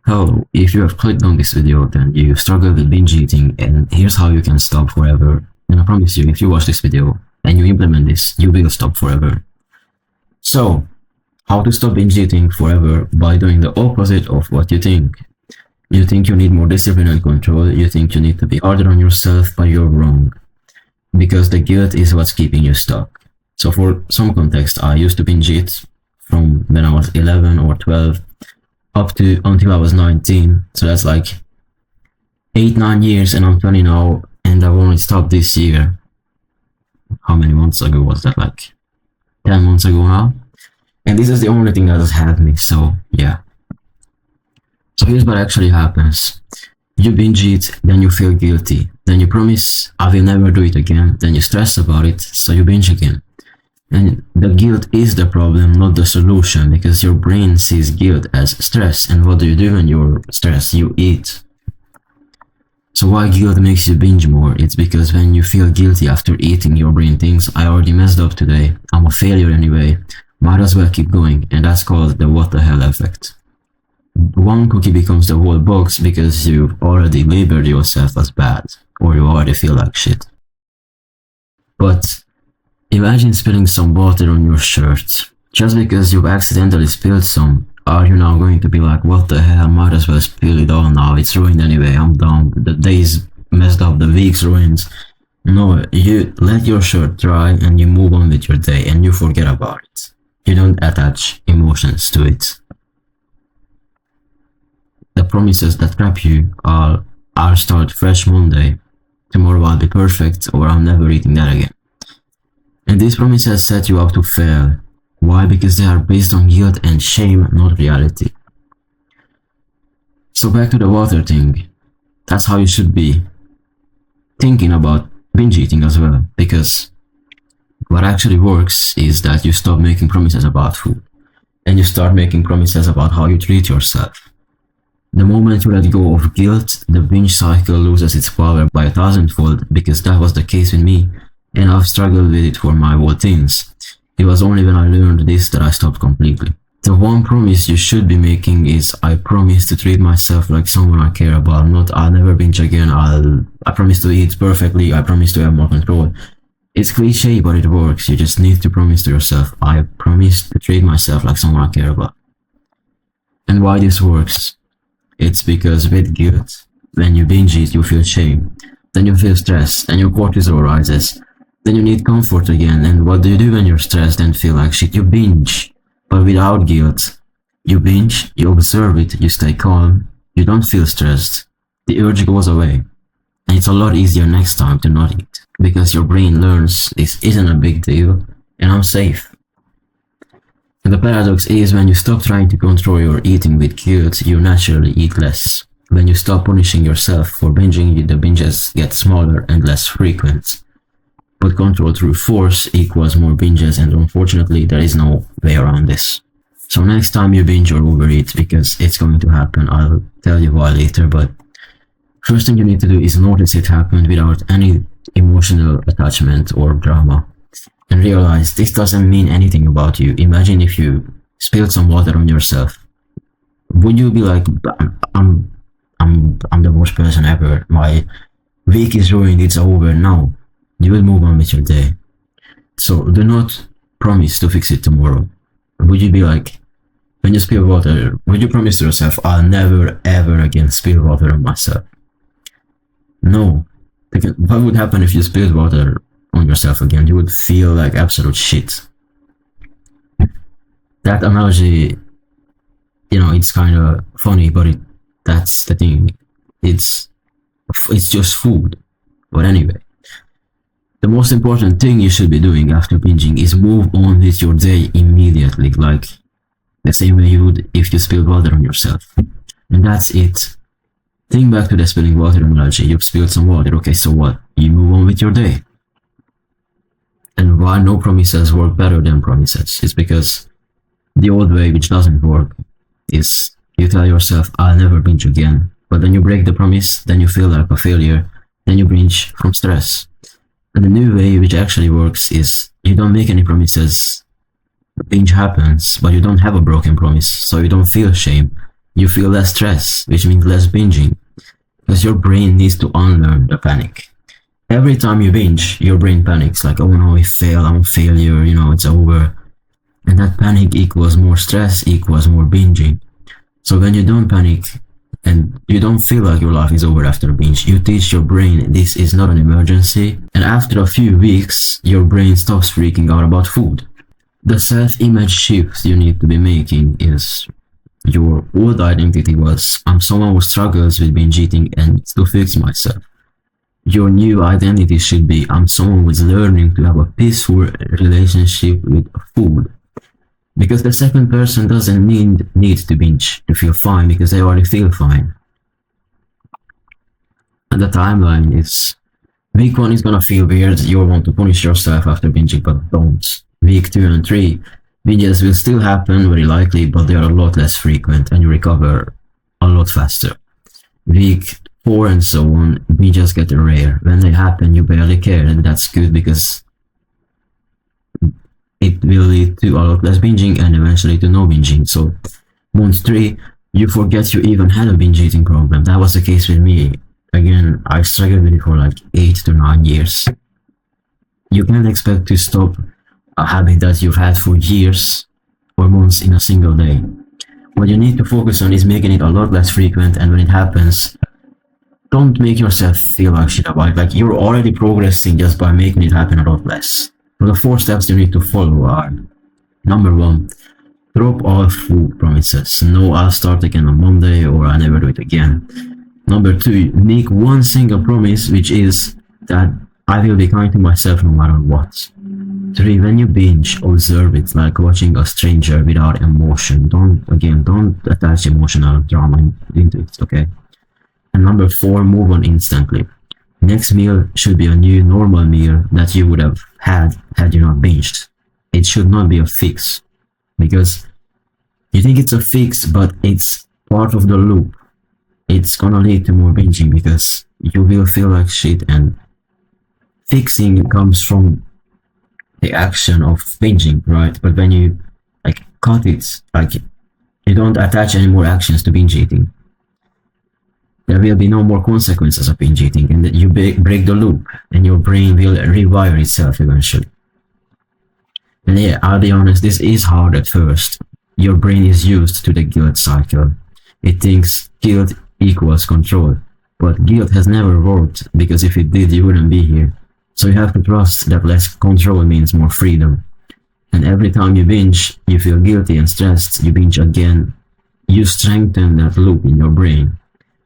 Hello, if you have clicked on this video, then you struggle with binge eating, and here's how you can stop forever. And I promise you, if you watch this video and you implement this, you will stop forever. So, how to stop binge eating forever? By doing the opposite of what you think. You think you need more discipline and control, you think you need to be harder on yourself, but you're wrong. Because the guilt is what's keeping you stuck. So for some context, I used to binge eat from when I was 11 or 12 up to until I was 19. So that's like 8-9 years, and I'm 20 now, and I've only stopped this year. How many months ago was that? Like 10 months ago now. And this is the only thing that has helped me, so yeah. So here's what actually happens. You binge eat, then you feel guilty. Then you promise, I will never do it again. Then you stress about it, so you binge again. And the guilt is the problem, not the solution, because your brain sees guilt as stress. And what do you do when you're stressed? You eat. So why guilt makes you binge more? It's because when you feel guilty after eating, your brain thinks, I already messed up today. I'm a failure anyway. Might as well keep going. And that's called the what the hell effect. One cookie becomes the whole box because you've already labeled yourself as bad, or you already feel like shit. But imagine spilling some water on your shirt. Just because you've accidentally spilled some, are you now going to be like, what the hell, might as well spill it all now, it's ruined anyway, I'm done, the day's messed up, the week's ruined. No, you let your shirt dry and you move on with your day and you forget about it. You don't attach emotions to it. The promises that trap you are, I'll start fresh Monday, tomorrow I'll be perfect, or I'm never eating that again. And these promises set you up to fail. Why? Because they are based on guilt and shame, not reality. So back to the water thing. That's how you should be thinking about binge eating as well. Because what actually works is that you stop making promises about food. And you start making promises about how you treat yourself. The moment you let go of guilt, the binge cycle loses its power by 1,000-fold, because that was the case with me. And I've struggled with it for my whole teens. It was only when I learned this that I stopped completely. The one promise you should be making is, I promise to treat myself like someone I care about, not I'll never binge again, I promise to eat perfectly, I promise to have more control. It's cliche, but it works. You just need to promise to yourself, I promise to treat myself like someone I care about. And why this works? It's because with guilt, when you binge eat, you feel shame. Then you feel stress, and your cortisol rises. Then you need comfort again, and what do you do when you're stressed and feel like shit? You binge, but without guilt. You binge, you observe it, you stay calm, you don't feel stressed. The urge goes away, and it's a lot easier next time to not eat, because your brain learns this isn't a big deal, and I'm safe. And the paradox is, when you stop trying to control your eating with guilt, you naturally eat less. When you stop punishing yourself for binging, the binges get smaller and less frequent. But control through force equals more binges, and unfortunately there is no way around this. So next time you binge or overeat, because it's going to happen, I'll tell you why later, but first thing you need to do is notice it happened without any emotional attachment or drama. And realize this doesn't mean anything about you. Imagine if you spilled some water on yourself. Would you be like, I'm the worst person ever, my week is ruined, it's over? No. You will move on with your day. So do not promise to fix it tomorrow. Would you be like, when you spill water, would you promise to yourself, I'll never ever again spill water on myself? No. What would happen if you spilled water on yourself again? You would feel like absolute shit. That analogy, it's kind of funny, but that's the thing. It's just food. But anyway. The most important thing you should be doing after binging is move on with your day immediately, like the same way you would if you spilled water on yourself. And that's it. Think back to the spilling water analogy. You've spilled some water, okay, so what? You move on with your day. And why no promises work better than promises? It's because the old way, which doesn't work, is you tell yourself, I'll never binge again. But then you break the promise, then you feel like a failure, then you binge from stress. And the new way, which actually works, is you don't make any promises. Binge happens, but you don't have a broken promise, so you don't feel shame. You feel less stress, which means less binging, because your brain needs to unlearn the panic. Every time you binge, your brain panics, like, oh no, I failed, I'm a failure, it's over. And that panic equals more stress, equals more binging. So when you don't panic, and you don't feel like your life is over after a binge, you teach your brain this is not an emergency, and after a few weeks, your brain stops freaking out about food. The self-image shift you need to be making is your old identity was, I'm someone who struggles with binge eating and needs to fix myself. Your new identity should be, I'm someone who is learning to have a peaceful relationship with food. Because the second person doesn't need to binge to feel fine, because they already feel fine. And the timeline is, week 1 is gonna feel weird, you'll want to punish yourself after binging, but don't. Week 2 and 3, binges will still happen, very likely, but they are a lot less frequent and you recover a lot faster. Week 4 and so on, binges get rare. When they happen, you barely care, and that's good because it will lead to a lot less binging and eventually to no binging. So month 3, you forget you even had a binge eating problem. That was the case with me. Again, I struggled with it for like 8 to 9 years. You can't expect to stop a habit that you've had for years or months in a single day. What you need to focus on is making it a lot less frequent, and when it happens, don't make yourself feel like shit about it. Like, you're already progressing just by making it happen a lot less. So the 4 steps you need to follow are: number 1, drop all food promises. No, I'll start again on Monday, or I'll never do it again. Number 2, make one single promise, which is that I will be kind to myself no matter what. 3, when you binge, observe it like watching a stranger without emotion. Don't attach emotional drama into it, okay? And number 4, move on instantly. Next meal should be a new normal meal that you would have had you not binged. It should not be a fix, because you think it's a fix, but it's part of the loop. It's gonna lead to more binging because you will feel like shit, and fixing comes from the action of binging, right? But when you cut it, you don't attach any more actions to binge eating, there will be no more consequences of binge eating, and you break the loop, and your brain will rewire itself eventually. And yeah, I'll be honest, this is hard at first. Your brain is used to the guilt cycle. It thinks guilt equals control, but guilt has never worked, because if it did, you wouldn't be here. So you have to trust that less control means more freedom. And every time you binge, you feel guilty and stressed, you binge again. You strengthen that loop in your brain.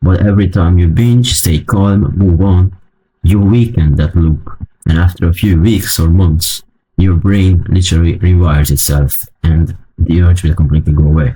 But every time you binge, stay calm, move on, you weaken that loop. And after a few weeks or months, your brain literally rewires itself and the urge will completely go away.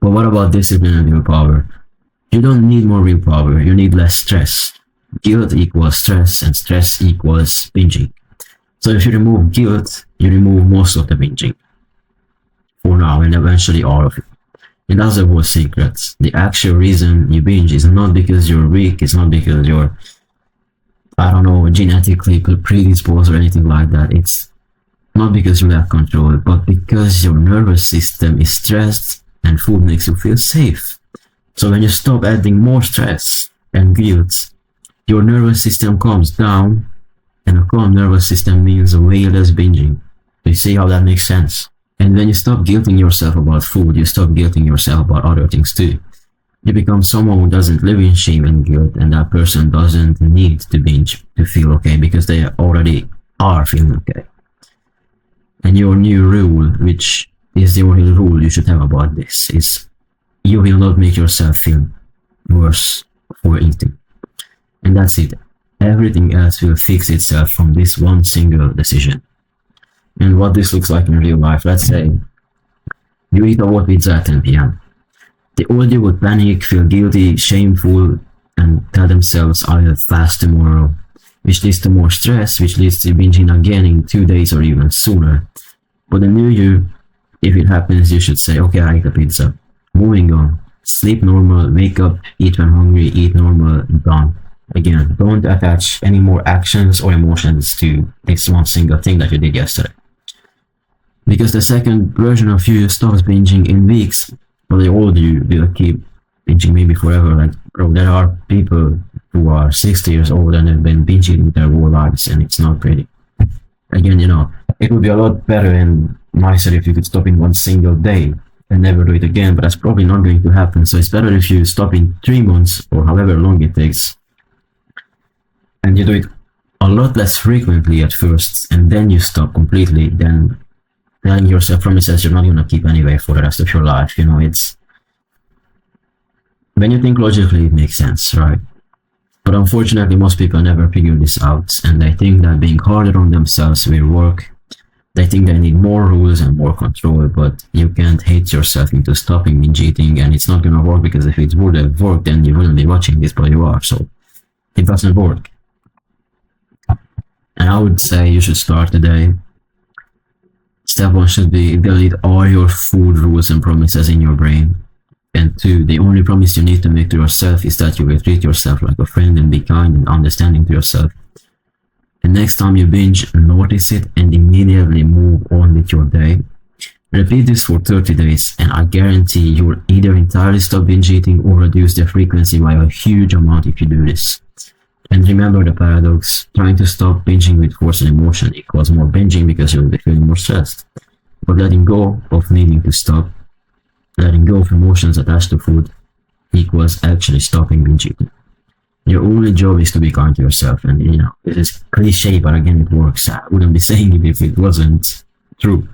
But what about discipline and willpower? You don't need more willpower, you need less stress. Guilt equals stress, and stress equals binging. So if you remove guilt, you remove most of the binging. For now, and eventually all of it. And that's the whole secret. The actual reason you binge is not because you're weak, it's not because you're, genetically predisposed or anything like that. It's not because you lack control, but because your nervous system is stressed and food makes you feel safe. So when you stop adding more stress and guilt, your nervous system calms down, and a calm nervous system means way less binging. Do you see how that makes sense? And when you stop guilting yourself about food, you stop guilting yourself about other things too. You become someone who doesn't live in shame and guilt, and that person doesn't need to binge to feel okay, because they already are feeling okay. And your new rule, which is the only rule you should have about this, is you will not make yourself feel worse for eating. And that's it. Everything else will fix itself from this one single decision. And what this looks like in real life, let's say you eat a hot pizza at 10 p.m. The old would panic, feel guilty, shameful, and tell themselves, I'll fast tomorrow, which leads to more stress, which leads to binging again in 2 days or even sooner. But the new you, if it happens, you should say, okay, I ate a pizza. Moving on. Sleep normal, wake up, eat when hungry, eat normal, done. Again, don't attach any more actions or emotions to this one single thing that you did yesterday. Because the second version of you stops binging in weeks, But the older you will keep binging maybe forever. Like, bro, there are people who are 60 years old and have been binge eating their whole lives, and it's not pretty. Again, it would be a lot better and nicer if you could stop in one single day and never do it again, but that's probably not going to happen. So it's better if you stop in 3 months or however long it takes, and you do it a lot less frequently at first, and then you stop completely, than telling yourself promises you're not going to keep anyway for the rest of your life. It's when you think logically, it makes sense, right? But unfortunately, most people never figure this out, and they think that being harder on themselves will work. They think they need more rules and more control, but you can't hate yourself into stopping binge eating, and it's not gonna work, because if it would have worked, then you wouldn't be watching this, but you are, so it doesn't work. And I would say you should start today. Step 1 should be delete all your food rules and promises in your brain. And 2, the only promise you need to make to yourself is that you will treat yourself like a friend and be kind and understanding to yourself. And next time you binge, notice it and immediately move on with your day. Repeat this for 30 days, and I guarantee you'll either entirely stop binge eating or reduce the frequency by a huge amount if you do this. And remember the paradox: trying to stop binging with force and emotion equals more binging because you'll be feeling more stressed. But letting go of needing to stop, letting go of emotions attached to food, equals actually stopping binge eating. Your only job is to be kind to yourself, and this is cliche, but again, it works. I wouldn't be saying it if it wasn't true.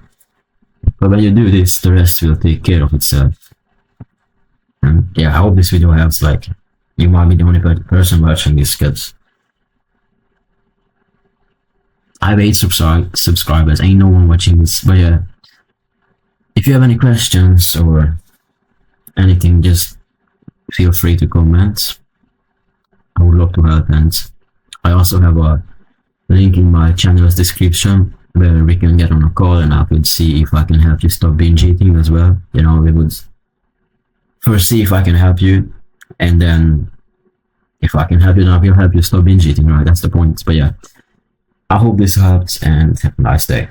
But when you do this, the rest will take care of itself. And yeah, I hope this video helps. Like, you might be the only person watching this, because I have 8 subscribers, ain't no one watching this. But yeah, if you have any questions or anything, just feel free to comment. I would love to help, and I also have a link in my channel's description where we can get on a call, and I could see if I can help you stop binge eating as well. We would first see if I can help you, and then if I can help you, then I will help you stop binge eating, right? That's the point. But yeah, I hope this helps, and have a nice day.